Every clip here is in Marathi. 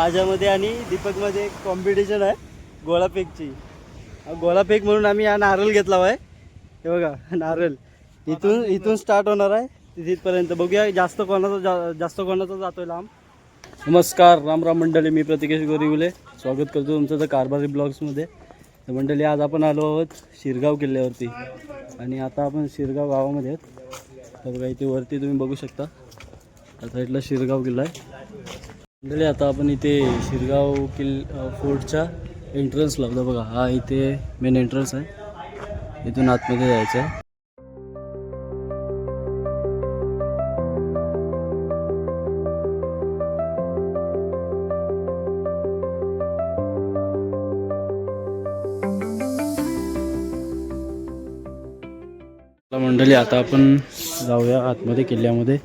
माझ्यामध्ये आणि दीपकमध्ये एक कॉम्पिटिशन आहे गोळाफेकची. गोळाफेक म्हणून आम्ही हा नारळ घेतला आहे. हे बघा नारळ इथून स्टार्ट होणार आहे तिथपर्यंत. बघूया जास्त कोणाचा जातोय लांब. नमस्कार राम राम मंडळी, मी प्रतिकेश गोरिवले स्वागत करतो तुमचं तर कारभारी ब्लॉग्समध्ये. तर मंडळी आज आपण आलो आहोत शिरगाव किल्ल्यावरती आणि आता आपण शिरगाव गावामध्ये आहेत. तर बघा इथे वरती तुम्ही बघू शकता आता इथला शिरगाव किल्ला आहे. मंडळी आता आपण इथे शिरगाव फोर्टच्या एंट्रन्सला बघा, हा इथे मेन एंट्रन्स आहे. इथून आतमध्ये जायचं आहे. मंडळी आता आपण जाऊया आतमध्ये किल्ल्यामध्ये.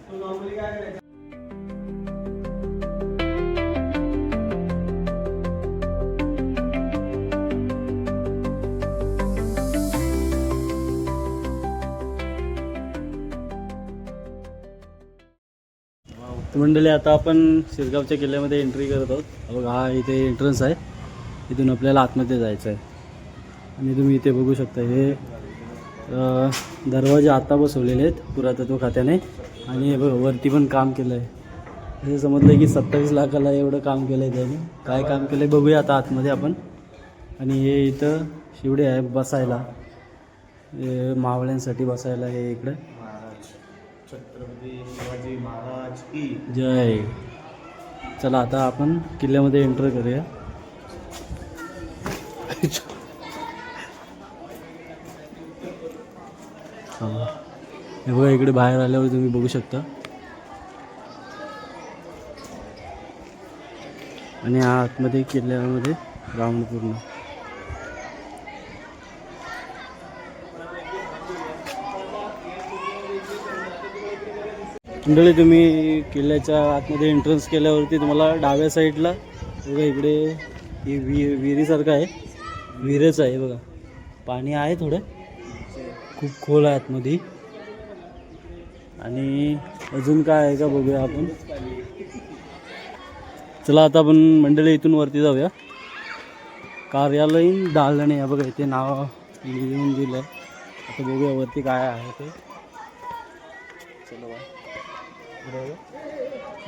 मंडळी आता आपण शिरगावच्या किल्ल्यामध्ये एंट्री करत आहोत. बघा हा इथे एंट्रन्स आहे, इथून आपल्याला आतमध्ये जायचं आहे. आणि तुम्ही इथे बघू शकता हे दरवाजे आता बसवलेले आहेत पुरातत्व खात्याने. आणि वरती पण काम केलं आहे. हे समजलं की 27 लाखाला एवढं काम केलं आहे त्याने. काय काम केलं आहे बघूया आता आतमध्ये आपण. आणि हे इथं शिवडे आहे बसायला, मावळ्यांसाठी बसायला. हे इकडं छत्रपती शिवाजी महाराज की जय. चला आता आपण किल्ल्यामध्ये एंटर करूया. हे बघा इकडे बाहेर आल्यावर तुम्ही बघू शकता. आणि आतमध्ये किल्ल्यामध्ये राऊंड पूर्ण. मंडळी तुम्ही किल्ल्याच्या आतमध्ये एंट्रन्स केल्यावरती तुम्हाला डाव्या साईडला बघा इकडे ही विहिरीसारखं आहे. विहीरच आहे बघा, पाणी आहे थोडं, खूप खोल आहे आतमध्ये. आणि अजून काय आहे का बघूया आपण. चला आता आपण मंडळी इथून वरती जाऊया. कार्यालयीन दालने या बघा इथे नाव लिहून दिलं आहे. आता बघूया वरती काय आहे ते. चला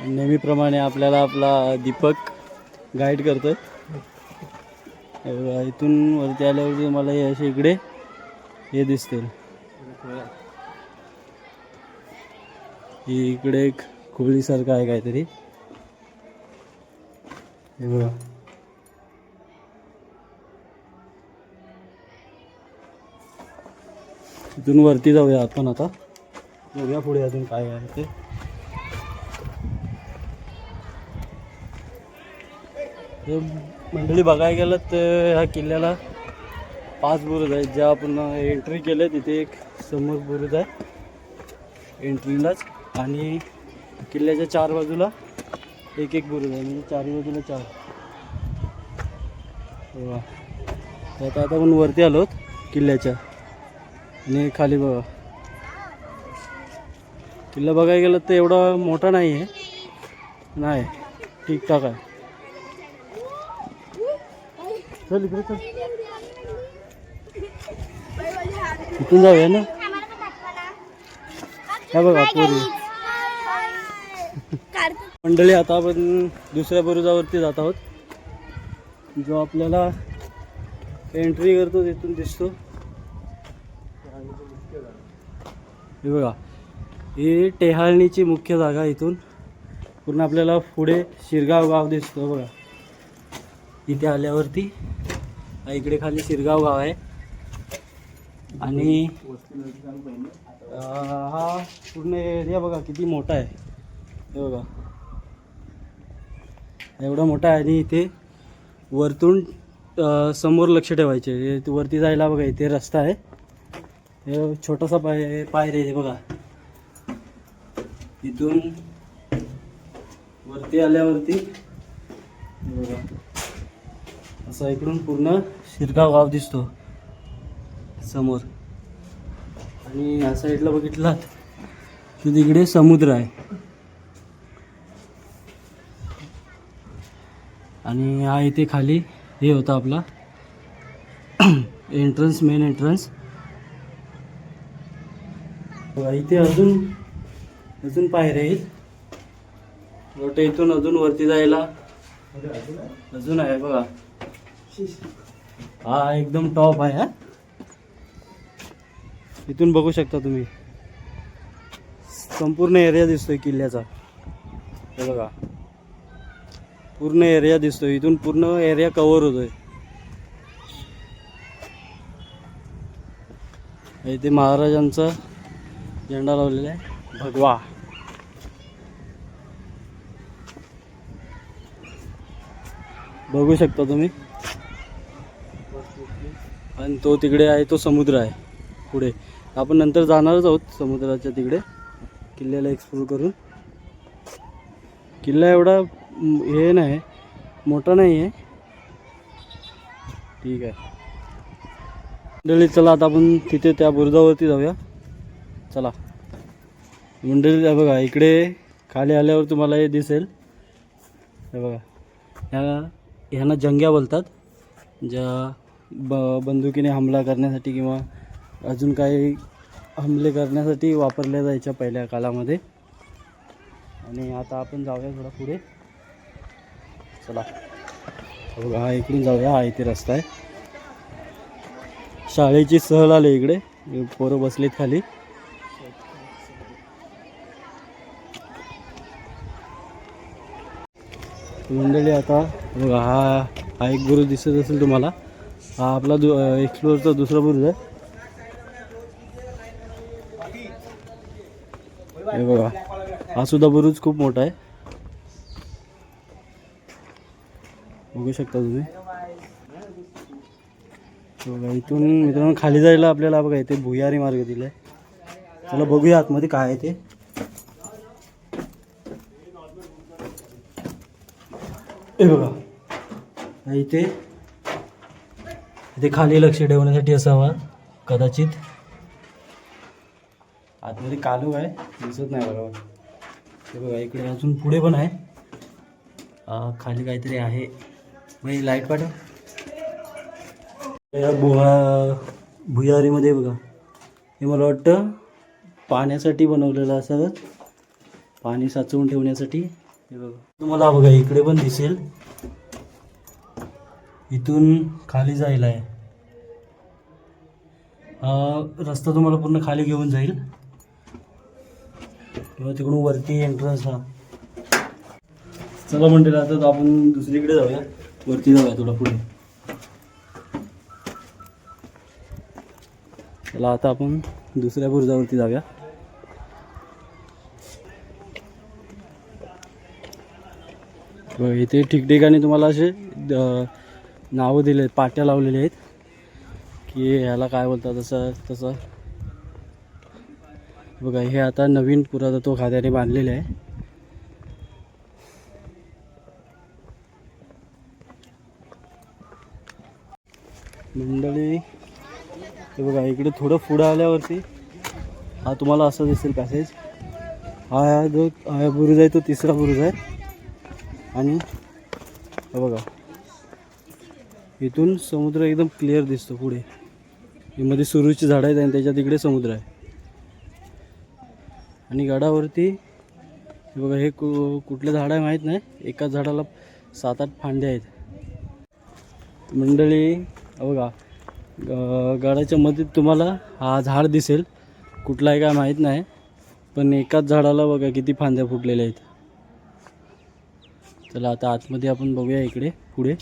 नेहमीप्रमाणे आपल्याला आपला दीपक गाईड करतोय. इथून वरती आल्यावरती मला हे असे इकडे हे दिसतील. इकडे एक खोलीसारखं आहे काहीतरी, हे बघा. इथून वरती जाऊया आपण आता, बघूया पुढे अजून काय आहे ते. मंडळी बघायला गेलं तर ह्या किल्ल्याला 5 बुरुज आहेत. ज्या आपण एंट्री केले तिथे एक समोर बुरुज आहे एंट्रीलाच. आणि किल्ल्याच्या 4 बाजूला एक बुरुज आहे, म्हणजे 4 बाजूला 4. आता आपण वरती आलो किल्ल्याच्या. आणि खाली बघा किल्ला बघायला गेलं तर एवढा मोठा नाही आहे, नाही ठीकठाक आहे. चल इकडे चल, इथून जाऊया ना. हा बघा पोरी. मंडळी आता आपण दुसऱ्या बुरुजावरती जात आहोत, जो आपल्याला एंट्री करतो तिथून दिसतो. हे बघा ही टेहाळणीची मुख्य जागा. इथून पूर्ण आपल्याला पुढे शिरगाव गाव दिसतो बघा. इथे आल्यावरती इकडे खाली शिरगाव गाव आहे. आणि हा पूर्ण एरिया बघा किती मोठा आहे. हे बघा एवढा मोठा आहे. आणि इथे वरतून समोर लक्ष ठेवायचे. वरती जायला बघा इथे रस्ता आहे. हे छोटासा पायरी आहे बघा. इथून वरती आल्यावरती बघा असं इकडून पूर्ण शिरगाव गाव दिसतो समोर. आणि या साईडला बघितलात की तिकडे समुद्र आहे. आणि हा इथे खाली हे होता आपला एंट्रन्स, मेन एंट्रन्स. इथे अजून पायऱ्या आहेत. मोठे इथून अजून वरती जायला अजून आहे बघा. हा एकदम टॉप आहे. हा इथून बघू शकता तुम्ही संपूर्ण एरिया दिसतोय किल्ल्याचा. हे बघा पूर्ण एरिया दिसतोय. इथून पूर्ण एरिया कव्हर होतोय. इथे महाराजांचा झेंडा लावलेला आहे, भगवा. बघू शकता तुम्ही. आणि तो तिकडे आहे, तो समुद्र आहे पुढे. आपण नंतर जाणारच आहोत समुद्राच्या तिकडे किल्ल्याला एक्सप्लोर करून. किल्ला एवढा हे नाही, मोठा नाही आहे. ठीक आहे मंडळी, चला आता आपण तिथे त्या बुरुजावरती जाऊया. चला मंडळी, बघा इकडे खाली आल्यावर तुम्हाला हे दिसेल. हे बघा, ह्यांना जंग्या बोलतात, ज्या बंदुकीने हमला करण्यासाठी किंवा अजून काही हमले करण्यासाठी वापरल्या जायच्या पहिल्या काळामध्ये. आणि आता आपण जाऊया थोडा पुढे. चला बघा, हा इकडून जाऊया. हा इथे रस्ता आहे. शाळेची सहल आली इकडे, पोरं बसलीत खाली. मंडळी आता बघा, हा एक बुरुज दिसत असेल तुम्हाला. हा आपला एक्सप्लोरचा दुसरा बुरुज आहे. हे बघा, हा सुद्धा बुरुज खूप मोठा आहे. बघू शकता तुम्ही. बघा इथून मित्रांनो खाली जायला आपल्याला बघा इथे भुयारी मार्ग दिलाय. चला बघूया आतमध्ये काय आहे ते. हे बघा, इथे खाली लक्ष ठेवण्यासाठी असावा कदाचित. आतमध्ये कालू आहे, दिसत नाही बघा. हे बघा इकडे अजून पुढे पण आहे. खाली काहीतरी आहे. मग लाईट पाठव. या भुयारीमध्ये बघा, हे मला वाटतं पाण्यासाठी बनवलेलं असावं, पाणी साचवून ठेवण्यासाठी. हे बघा तुम्हाला बघा इकडे पण दिसेल. इथून खाली जायला आहे. हा रस्ता तुम्हाला पूर्ण खाली घेऊन जाईल किंवा तिकडून वरती एंट्रन्स. हा चला म्हणते आता आपण दुसरीकडे जाऊया, वरती जाऊया थोडा पुढे. चला आता आपण दुसऱ्या बुरुजावरती जाऊया. इथे ठिकठिकाणी तुम्हाला असे नावं दिले आहेत, पाट्या लावलेल्या आहेत की ह्याला काय बोलतात तसं तसं. बघा हे आता नवीन पुरातत्व खात्याने बांधलेले आहे. मंडळी हे बघा इकडे थोडं पुढं आल्यावरती हा तुम्हाला असं दिसेल पॅसेज. हा जो बुरुज आहे तो तिसरा बुरुज आहे. आणि हे बघा इथून समुद्र एकदम क्लिअर दिसतो. पुढे मध्ये सुरूची झाडं आहेत आणि त्याच्या तिकडे समुद्र आहे. आणि गडावरती हे बघा हे कुठलं झाड आहे माहीत नाही, एकाच झाडाला 7-8 फांद्या आहेत. मंडळी बघा गडाच्या मध्ये तुम्हाला हा झाड दिसेल, कुठला आहे काय माहीत नाही, पण एकाच झाडाला बघा किती फांद्या फुटलेल्या आहेत. चला आता आतमध्ये आपण बघूया इकडे पुढे.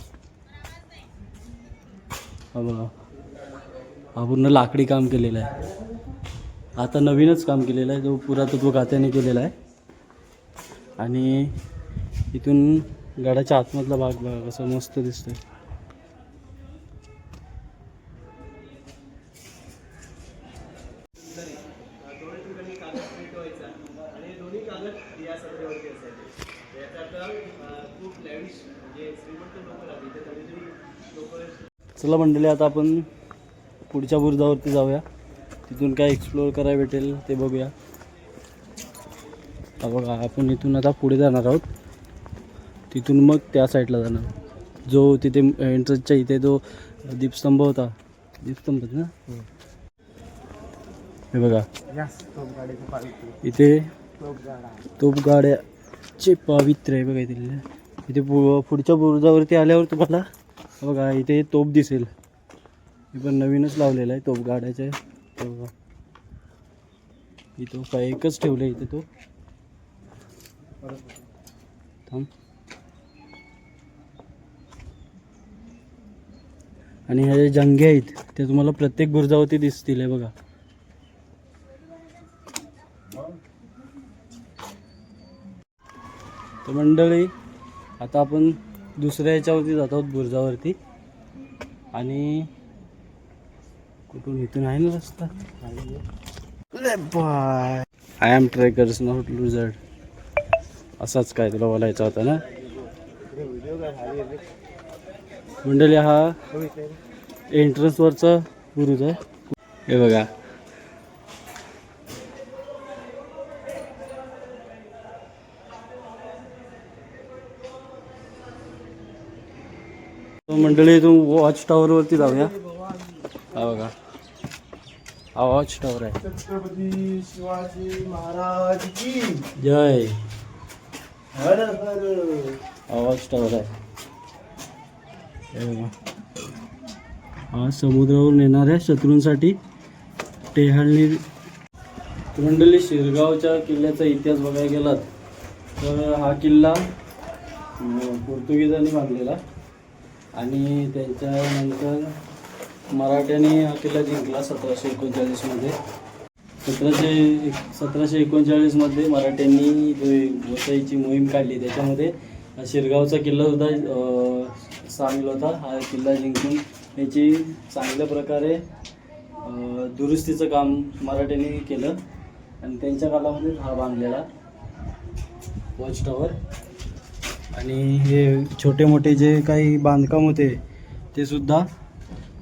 हा बघा हा पूर्ण लाकडी काम केलेलं आहे. आता नवीनच काम केलेलं आहे, जो पुरातत्व खात्याने केलेला आहे. आणि इथून गडाच्या आतमधला भाग बघा कसा मस्त दिसतोय. चला मंडळी आता आपण पुढच्या बुरुजावरती जाऊया, तिथून काय एक्सप्लोअर करायला भेटेल ते बघूया. बघा आपण इथून आता पुढे जाणार आहोत, तिथून मग त्या साईडला जाणार. जो तिथे एंट्रन्सच्या इथे जो दीपस्तंभ होता, दीपस्तंभच ना, हे बघा इथे तोपगाड्याचे पावित्र्य आहे बघा इथे. इथे पुढच्या बुरुजावरती आल्यावर तुम्हाला बघा इथे तोप दिसेल. हे पण नवीनच लावलेलं आहे तोपगाड्याचे. बघा इथं काय एकच ठेवलं इथे तो थांब. आणि ह्या ज्या जंगे आहेत ते तुम्हाला प्रत्येक बुरुजावरती दिसतील. हे बघा तर मंडळी आता आपण दुसऱ्या याच्यावरती जात आहोत बुरुजावरती. आणि कुठून इथून आहे ना रस्ता. Bye I am trekkers not losers. असाच काय तुला बोलायचा होता ना मंडळी. हा एंट्रन्सवरचा बुरुज आहे. हे बघा मंडळी तू वॉच टॉवरवरती जाऊया. हा बघा हा वॉच टॉवर आहे. छत्रपती शिवाजी महाराज की जय. हर हर. हा वॉच टॉवर आहे. हे बघा हा समुद्रावरून येणाऱ्या शत्रूंसाठी टेहाळणी. मंडळी शिरगावच्या किल्ल्याचा इतिहास बघायला गेलात तर हा किल्ला पोर्तुगीजांनी बांधलेला आणि त्याच्यानंतर मराठ्यांनी हा किल्ला जिंकला 1739मध्ये. 1739मध्ये मराठ्यांनी वसईची मोहीम काढली. त्याच्यामध्ये शिरगावचा किल्लासुद्धा सामील होता. हा किल्ला जिंकून याची चांगल्या प्रकारे दुरुस्तीचं काम मराठ्यांनी केलं आणि त्यांच्या कालामध्ये हा बांधलेला वॉच टॉवर. आणि हे छोटे मोठे जे काही बांधकाम होते ते सुद्धा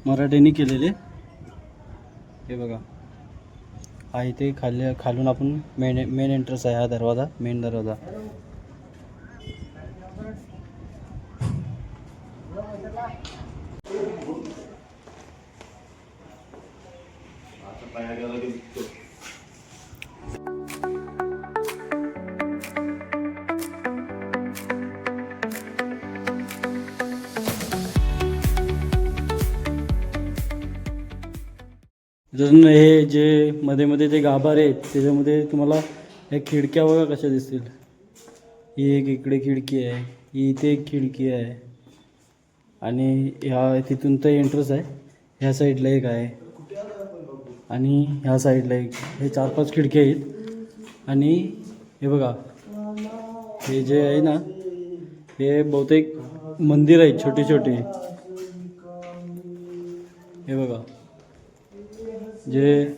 मराठ्यांनी केलेले. हे बघा हा इथे खालून आपण मेन एंट्रन्स आहे. हा दरवाजा मेन दरवाजा. हे जे मध्ये मध्ये ते गाभारे आहेत त्याच्यामध्ये तुम्हाला ह्या खिडक्या बघा कशा दिसतील. ही एक इकडे खिडकी आहे, ही इथे एक खिडकी आहे आणि ह्या तिथून तर एंट्रन्स आहे. ह्या साईडला एक आहे आणि ह्या साईडला एक. हे 4-5 खिडक्या आहेत. आणि हे बघा हे जे आहे ना हे बहुतेक मंदिर आहेत छोटे छोटे. हे बघा जे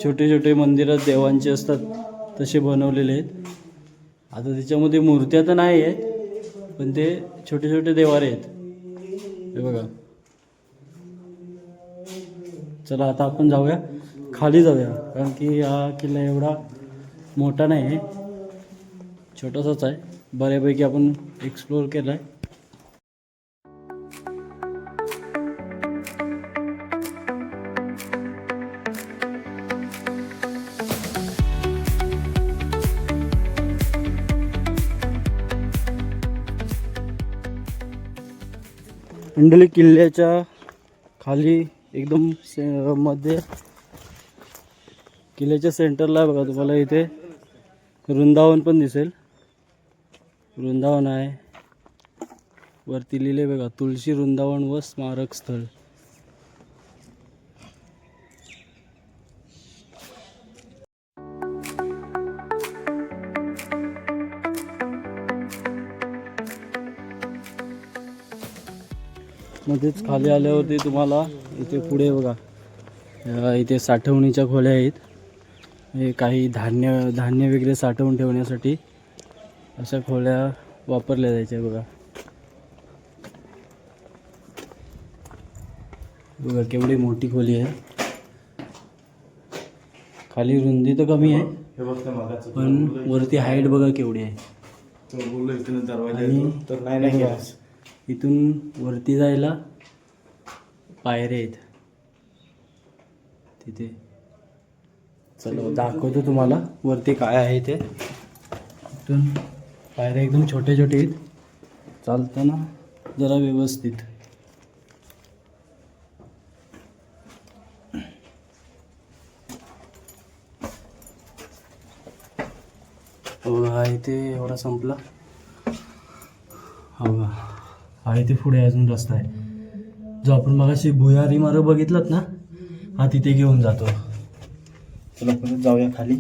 छोटे छोटे मंदिरात देवांचे असतात तसे बनवलेले आहेत. आता त्याच्यामध्ये मूर्त्या तर नाही आहेत पण ते छोटे छोटे देवारे आहेत. हे बघा चला आता आपण जाऊया खाली जाऊया कारण की हा किल्ला एवढा मोठा नाही आहे, छोटासाच आहे. बऱ्यापैकी आपण एक्सप्लोअर केला आहे. मंडळी किल्ल्याच्या खाली एकदम मध्ये किल्ल्याच्या सेंटरला बघा तुम्हाला इथे वृंदावन पण दिसेल. वृंदावन आहे वरती लिहिले बघा तुळशी वृंदावन व स्मारक स्थळ. मध्येच खाली आल्यावरती तुम्हाला इथे पुढे बघा इथे साठवणीच्या खोल्या आहेत. हे काही धान्य वगैरे साठवून ठेवण्यासाठी अशा खोल्या वापरल्या जायच्या. बघा बघा केवढी मोठी खोली आहे. खाली रुंदी तर कमी आहे पण वरती हाईट बघा केवढी आहे. आणि इथून वरती जायला पायऱ्या आहेत तिथे. चला दाखवतो तुम्हाला वरती काय आहे ते. इथून पायऱ्या एकदम छोटे छोटे आहेत, चालताना जरा व्यवस्थित. हा इथे एवढा संपला. हा बघा, हा इथे पुढे अजून रस्ता आहे. जो आपण मगाशी भुयारी मार्ग बघितलात ना, हा तिथे घेऊन जातो. चला परत जाऊया खाली.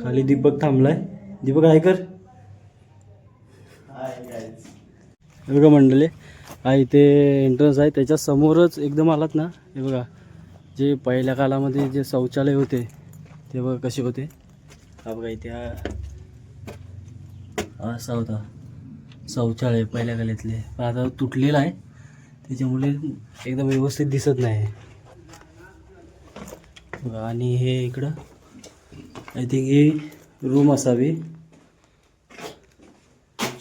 खाली दीपक थांबलाय. दीपक आहे कर. हे बघा मंडळी, हा इथे एंट्रन्स आहे. त्याच्या समोरच एकदम आलात ना, हे बघा जे पहिल्या काळामध्ये जे शौचालय होते ते बघा कसे होते. हा बघा इथे हा असा होता शौचालय पहिल्या काळातले, पण आता तुटलेला आहे त्याच्यामुळे एकदम व्यवस्थित दिसत नाही बघा. आणि हे इकडं आय थिंक ही रूम असावी,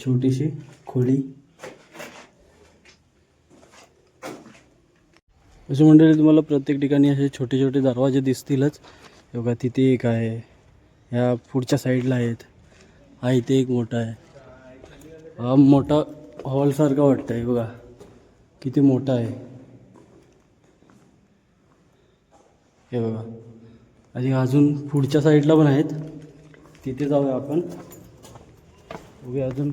छोटीशी खोली. असे मंडळी तुम्हाला प्रत्येक ठिकाणी असे छोटे छोटे दरवाजे दिसतीलच. हे बघा तिथे एक आहे, ह्या पुढच्या साईडला आहेत. हा इथे एक मोठा आहे. हा मोठा हॉलसारखा वाटतं आहे बघा, किती मोठा आहे हे बघा. आणि अजून पुढच्या साईडला पण आहेत, तिथे जाऊया आपण. बघूया अजून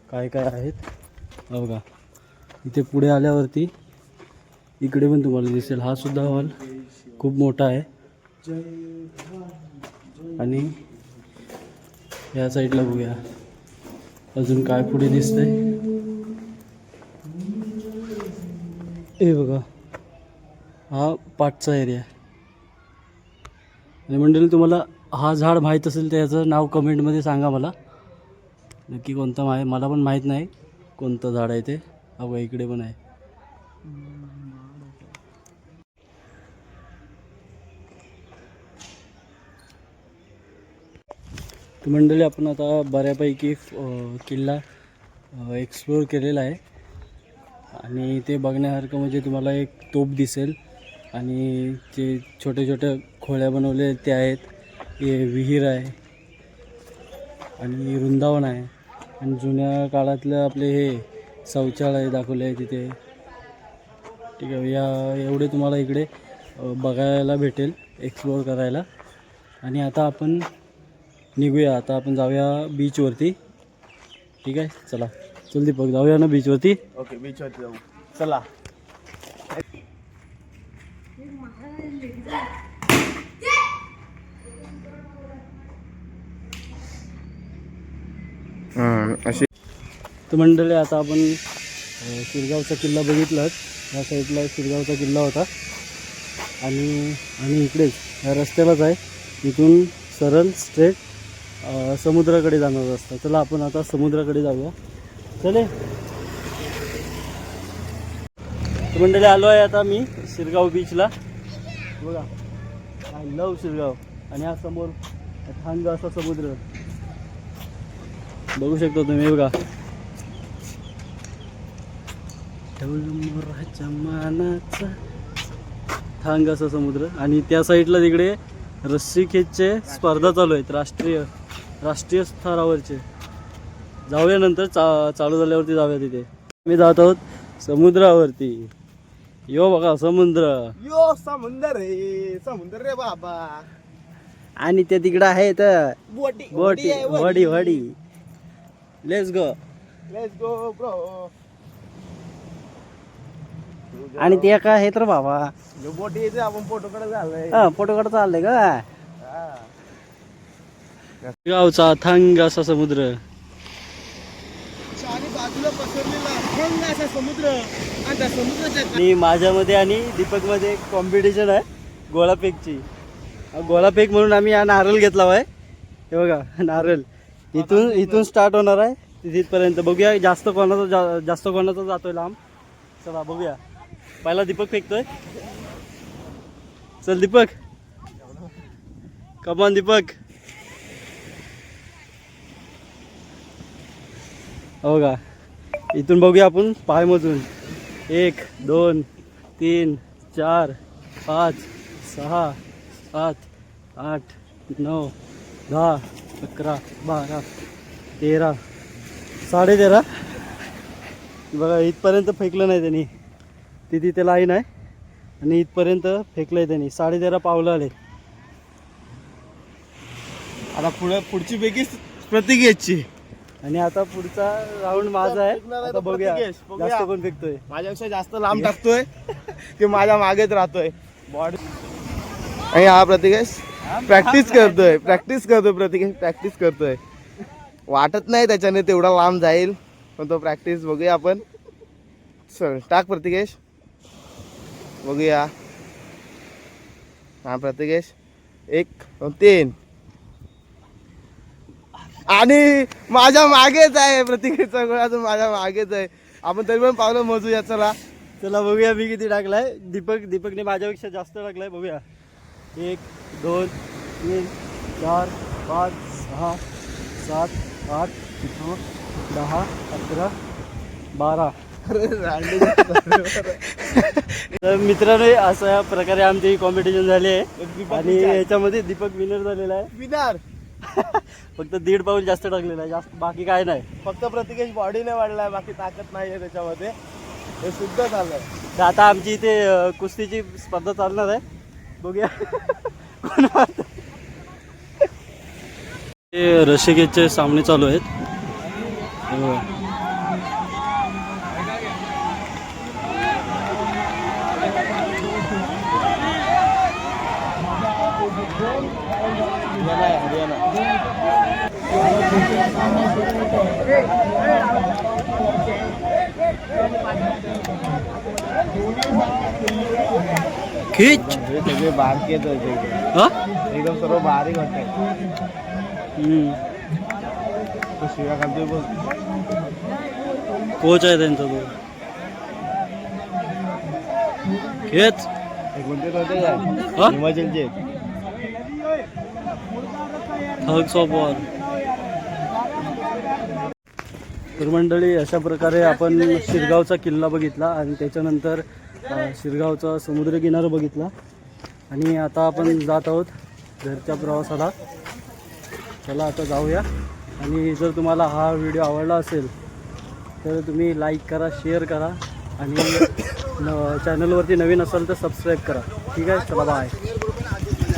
काय काय आहेत. हा बघा इथे पुढे आल्यावरती इकडे पण तुम्हाला दिसेल, हा सुद्धा हॉल खूप मोठा आहे. आणि या साईडला बघूया अजून काय पुढे दिसतंय. हे बघा हा पाठचा एरिया. आणि मंडळी तुम्हाला हा झाड माहीत असेल तर याचं नाव कमेंटमध्ये सांगा मला नक्की कोणतं आहे. मला पण माहीत नाही कोणतं झाड आहे ते. हा बघा इकडे पण आहे. तर मंडळी आपण आता बऱ्यापैकी किल्ला एक्सप्लोअर केलेला आहे. आणि ते बघण्यासारखं म्हणजे तुम्हाला एक तोफ दिसेल, आणि जे छोटे छोटे खोळ्या बनवले ते आहेत. हे विहीर आहे आणि वृंदावन आहे. आणि जुन्या काळातलं आपले हे शौचालय दाखवले आहे तिथे. ठीक आहे, या एवढे तुम्हाला इकडे बघायला भेटेल, एक्सप्लोअर करायला. आणि आता आपण निघूया, आता आपण जाऊया बीचवरती. ठीक आहे, चला चल दीपक जाऊया ना बीचवरती. ओके, बीचवरती जाऊ, चला. अशी तर मंडळी आता आपण शिरगावचा किल्ला बघितलाच. या साईडला शिरगावचा किल्ला होता. आणि इकडेच या रस्त्यालाच आहे, इथून सरळ स्ट्रेट समुद्राकडे जाणार रस्ता. चला आपण आता समुद्राकडे जाऊया. चले तर मंडळी आलो आहे आता मी शिरगाव बीचला. बघा आय लव शिरगाव. आणि हा समोर थंड असा समुद्र बघू शकता तुम्ही. बघा मोराच्या मानाचा थांग असा समुद्र. आणि त्या साईडला तिकडे रस्सी खेचचे स्पर्धा चालू आहेत, राष्ट्रीय स्तरावरचे. जाऊया नंतर चालू झाल्यावरती जाऊया तिथे. मी जात आहोत समुद्रावरती. यो बघा समुद्र, यो समुंदर रे बाबा. आणि ते तिकडं आहे तर बोटी वडी. Let's go. Let's go bro. आणि ते काय आहे तर बाबा, जो बोटी येते आपण फोटोकडे झालंय. फोटो काढता चाललंय का. गावचा थंग असा समुद्र आणि बाजूला पसरलेला अथांग असा समुद्र. आणि त्या समुद्राच्या आणि माझ्यामध्ये आणि दीपकमध्ये एक कॉम्पिटिशन आहे गोळाफेकची. गोळाफेक म्हणून आम्ही हा नारळ घेतला आहे. हे बघा नारळ इथून स्टार्ट होणार आहे तिथपर्यंत. बघूया जास्त कोणाचा जातोय लांब. चला बघूया. पहिला दीपक फेकतोय. चल दीपक कमॉन दीपक. हो का, इथून बघूया आपण पाय मोजून. 1 2 3 4 5 6 7 8 9 10 11 12 13 13.5. बघा इथपर्यंत फेकलं नाही त्यांनी. तिथे लाईन आहे आणि इथपर्यंत फेकलंय त्यांनी. 13.5 पावलं आले. आता पुढची पैकी प्रतिकेशची. आणि आता पुढचा राऊंड माझा आहे. फेकणार आहे आता तो बघूया प्रतिकेश, बघूया. जास्त कोण फेकतोय. माझ्यापेक्षा जास्त लांब टाकतोय की माझ्या मागेच राहतोय बॉडी. आणि हा प्रतिकेश प्रॅक्टिस करतोय प्रॅक्टिस करतोय. वाटत नाही त्याच्याने तेवढा लांब जाईल, पण तो प्रॅक्टिस बघूया आपण. चल टाक प्रतिकेश, बघूया. हा प्रतिकेश 1 2 3. आणि माझ्या मागेच आहे प्रतिकेशचा गोळा, अजून माझ्या मागेच आहे. आपण तरी पण पावलं मोजूया. चला बघूया मी किती टाकलाय. दीपकने माझ्यापेक्षा जास्त टाकलाय. बघूया 1 2 3 4 5 6 7 8 9 10 11 12. तर मित्रांनो, अशा प्रकारे आमची कॉम्पिटिशन झाली आहे आणि याच्यामध्ये दीपक विनर झालेला आहे. विनर. फक्त 1.5 पाऊल जास्त टाकलेला आहे, जास्त बाकी काय नाही. फक्त प्रतिकेश बॉडीने वाढलाय, बाकी ताकद नाही आहे त्याच्यामध्ये. हे शुद्ध झालंय. तर आता आमची इथे कुस्तीची स्पर्धा चालणार आहे. बघूया कोण मारतं. हे रशिकेचे सामने चालू आहेत. खिच. हे सगळे बारकेच होते हा एकदम, सर्व बारीक होते. तो शिव्या करतोय बघ. कोच आहे त्यांचा तो. खेच. हे कोणते होते काय? हा? हिमाचलचे. Thugs of war. तर मंडळी, अशा प्रकारे आपण शिरगावचा किल्ला बघितला आणि त्याच्यानंतर शिरगावचा समुद्रकिनारा बघितला. आणि आता आपण जात आहोत घरच्या प्रवासाला. चला आता जाऊया. आणि जर तुम्हाला हा व्हिडिओ आवडला असेल तर तुम्ही लाईक करा, शेअर करा आणि चॅनलवरती नवीन असाल तर सबस्क्राईब करा. ठीक आहे, चला बाय.